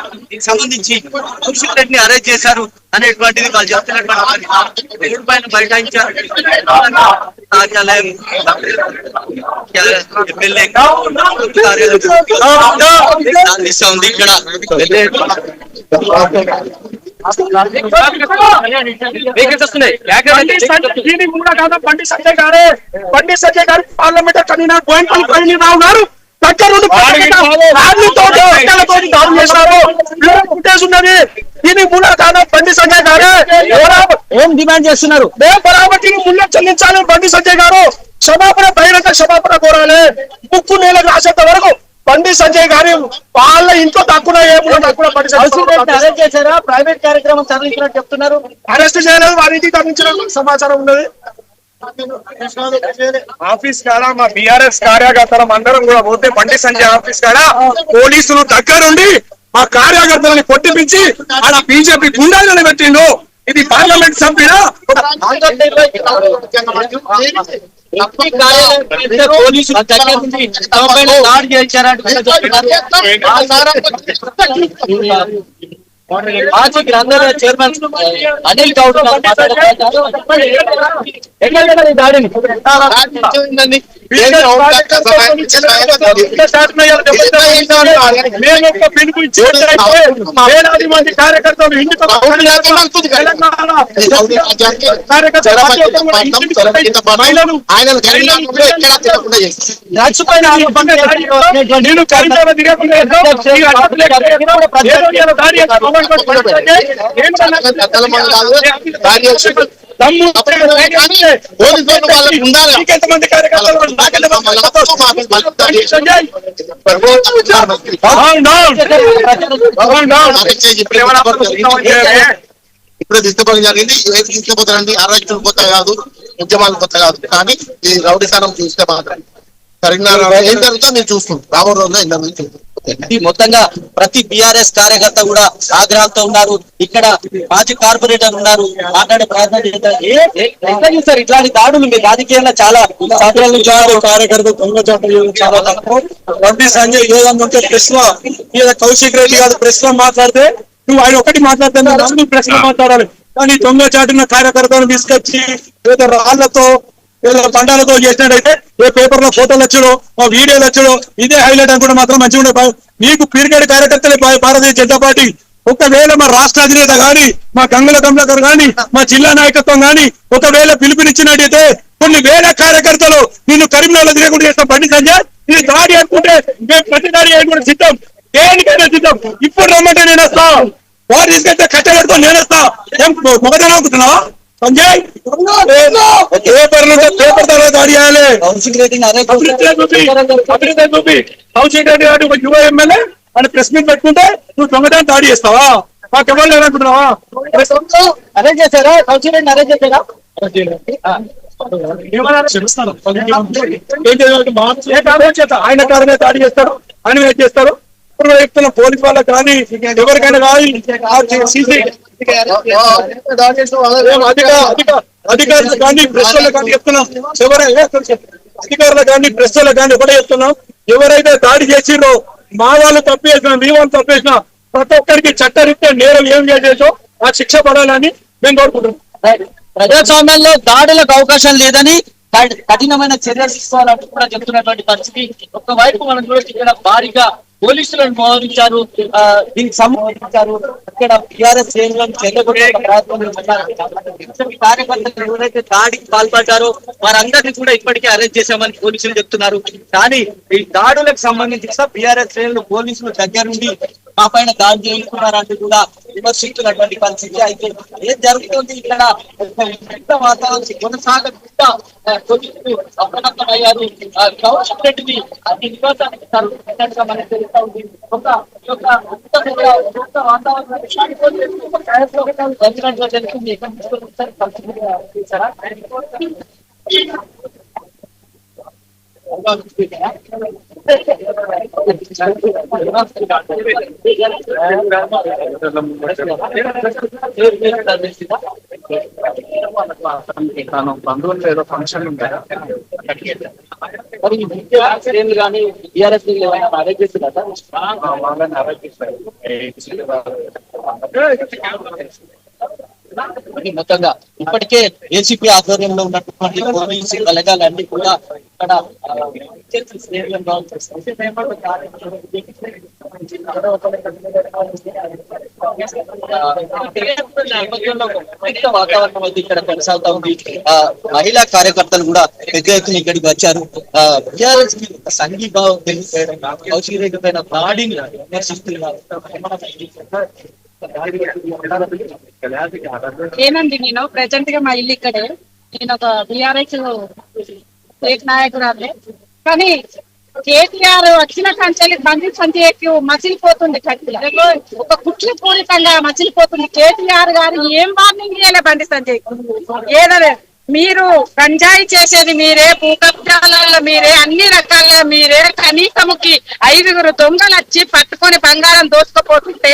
దీనికి సంబంధించి కౌశిక్ రెడ్డిని అరెస్ట్ చేశారు అనేటువంటిది వాళ్ళు చెప్తున్నటువంటి రోడ్డు పైన బైఠాయించారు. కార్యాలయం ఎమ్మెల్యే ఉంది ఇక్కడ. బండి సంజయ్ గారు పార్లమెంట్ కన్వీనర్ బోయినపల్లి ప్రవీణ్ రావు గారు దీనికి మూల కారణం బండి సంజయ్ గారు. ఏం డిమాండ్ చేస్తున్నారు? మేము బరాబర్ ముళ్ళ చెల్లించాలి. బండి సంజయ్ గారు క్షమాపణ, బహిరంగ క్షమాపణ కోరాలి. ముక్కు నేలకు రాసేంత వరకు బండి సంజయ్ గారి వాళ్ళ ఇంట్లో తక్కువ అరెస్ట్ చేశారా? ప్రైవేట్ కార్యక్రమం తరలించినట్టు చెప్తున్నారు. అరెస్ట్ చేయలేదు, వారి ఇంటికి తరలించిన సమాచారం ఉన్నది. ఆఫీస్ కాడ మా బిఆర్ఎస్ కార్యకర్తలం అందరం కూడా పోతే బండి సంజయ్ ఆఫీస్ కాడ పోలీసులు దగ్గరుండి మా కార్యకర్తలని కొట్టిపించి ఆడ బీజేపీ గుండాలను పెట్టిండు. ఇది పార్లమెంట్ సభ్యుడు పోలీసులు దాడి చేశారంటే మాజీ గ్రంథాలయ చైర్మన్ అనిల్ గౌడ్ దాడిని వేలాది మంది కార్యకర్తలు ఎంతమంది కార్యకర్తలు ఇప్పుడు తీసుకోవడం జరిగింది. ఏది తీసుకుపోతారండి? అరెస్టులు కొత్త కాదు, ఉద్యమాలు కొత్త కాదు. కానీ ఈ రౌడీ స్థానం చూస్తే మాత్రం కరీంనగర్ ఏం జరుగుతుందో మీరు చూస్తున్నాం. రాబో రోజుల్లో ఏం జరుగుతుంది మొత్తంగా ప్రతి బిఆర్ఎస్ కార్యకర్త కూడా ఆగ్రహంతో ఉన్నారు. ఇక్కడ మాజీ కార్పొరేటర్ ఉన్నారు, మాట్లాడే ప్రయత్నం చేస్తారు. ఇట్లాంటి దాడులు మీ రాజకీయంలో చాలా కార్యకర్త చాలా తక్కువ. బండి సంజయ్ ఏదంటే ప్రెస్ లో కౌశిక్ రెడ్డి గారు ప్రెస్ లో మాట్లాడితే నువ్వు ఆయన ఒకటి మాట్లాడుతున్నావు, ప్రెస్ లో మాట్లాడాలి. కానీ దొంగ చాటున్న కార్యకర్తలను తీసుకొచ్చి ఏదో రాళ్లతో ఏదో బండాలతో చేసినట్టయితే ఏ పేపర్ లో ఫోటోలు వచ్చాడో, మా వీడియోలు వచ్చాడో ఇదే హైలైట్ అనుకుంటే మాత్రం మంచిగా ఉండే. మీకు పీరికేడ్ కార్యకర్తలే భారతీయ జనతా పార్టీ. ఒకవేళ మా రాష్ట్ర అధినేత గాని, మా గంగుల కమలాకర్ గాని, మా జిల్లా నాయకత్వం గాని ఒకవేళ పిలుపునిచ్చినట్టయితే కొన్ని వేల కార్యకర్తలు నిన్ను కరీంనగర్లో తిరగకుండా చేస్తాం. బండి సంజయ్ ఇది దాడి అనుకుంటే మేము ప్రతి దాడి కూడా సిద్ధం, దేనికైనా సిద్ధం. ఇప్పుడు రమ్మంటే నేను వస్తా, వారు తీసుకెళ్తే కట్టబెడుతో నేను వస్తా. ఏం మొగదన అనుకుంటున్నావా సంజయ్? పేపర్ ద్వారా దాడి చేయాలి. కౌశిక్ రెడ్డిని కౌశిక్ రెడ్డి గారు ఒక యువ ఎమ్మెల్యే అని ప్రెస్ మీట్ పెట్టుకుంటే నువ్వు దొంగదాన్ని దాడి చేస్తావా? మాకెవరు లేదనుకుంటున్నావా? అరెస్ట్ చేశారా? కౌశిక్ రెడ్డిని అరెస్ట్ చేశారా? ఆయన కారణమే దాడి చేస్తారు, ఆయన చేస్తారు. ఇప్పుడు చెప్తున్న పోలీస్ వాళ్ళకి కానీ ఎవరికైనా కానీ అధికారులు కానీ ప్రెస్ వాళ్ళకి కానీ చెప్తున్నాం, అధికారులు కానీ ప్రెస్ వాళ్ళకి కానీ ఒకటే చెప్తున్నాం, ఎవరైతే దాడి చేసిండ్రో మా వాళ్ళు తప్పు చేసినా, మీ వాళ్ళు తప్పు చేసినా ప్రతి ఒక్కరికి చట్టరీత్యా నేరం ఏం చేసేసో ఆ శిక్ష పడాలని మేము కోరుకుంటున్నాం. ప్రజాస్వామ్యంలో దాడులకు అవకాశం లేదని కఠినమైన చర్యలు తీసుకోవాలంటూ కూడా చెప్తున్నటువంటి పరిస్థితి. ఒకవైపు మనం చూస్తే ఇక్కడ భారీగా పోలీసులను మోహరించారు, దీనికి సంబంధించారు. ఇక్కడ టీఆర్ఎస్ శ్రేణులను చెల్లగొట్టే కార్యకర్తలు ఎవరైతే దాడికి పాల్పడ్డారో వారందరినీ కూడా ఇప్పటికే అరెస్ట్ చేశామని పోలీసులు చెప్తున్నారు. కానీ ఈ దాడులకు సంబంధించి బీఆర్ఎస్ శ్రేణులు పోలీసులు దగ్గరుండి మా పైన దాడి చేయించుకున్నారంటూ కూడా విమర్శిస్తున్నటువంటి పరిస్థితి. అయితే ఏం జరుగుతుంది ఇక్కడ వాతావరణం కొనసాగకుండా పోలీసులు అప్రమత్తమయ్యారు. కౌశిక్ రెడ్డిని అన్ని నివాసానికి తరలించినట్టుగా మనకు తెలుస్తా ఉంది. ఒక వాతావరణం తెలుస్తుంది. బంధువులు ఏదో ఫంక్షన్ ఉంటాయా మరి కానీ టీఆర్ఎస్ అరెస్ట్ చేస్తున్నారు వాళ్ళని అరెస్ట్ చేశారు. మొత్తంగా ఇప్పటికే ఏసీపీ ఆధ్వర్యంలో ఉన్నటువంటి పోలీసు బలగాలన్నీ కూడా ఇక్కడ వాతావరణం అయితే ఇక్కడ కొనసాగుతా ఉంది. మహిళా కార్యకర్తలు కూడా పెద్ద ఎత్తున ఇక్కడికి వచ్చారు. టిఆర్ఎస్ సంఘీభావం తెలియజేయడం, కౌశిక్ రెడ్డి పైన దాడిని విమర్శిస్తున్నారు. ఏనండి, నేను ప్రెసెంట్ గా మా ఇల్లు ఇక్కడే. నేను ఒక బిఆర్ఎస్ స్టేట్ నాయకురాలే. కానీ కేటీఆర్ వచ్చిన కంచెలు బండి సంజయ్కి మసిలిపోతుంది. కట్టిలో ఒక కుట్ల పూరితంగా మసిలిపోతుంది. కేటీఆర్ గారు ఏం వార్నింగ్ ఇయ్యలే బండి సంజయ్. ఏదో మీరు గంజాయి చేసేది మీరే, భూకబ్జాలలో మీరే, అన్ని రకాల మీరే. కనీసముకి 5 దొంగలు వచ్చి పట్టుకొని బంగారం దోచుకుపోతుంటే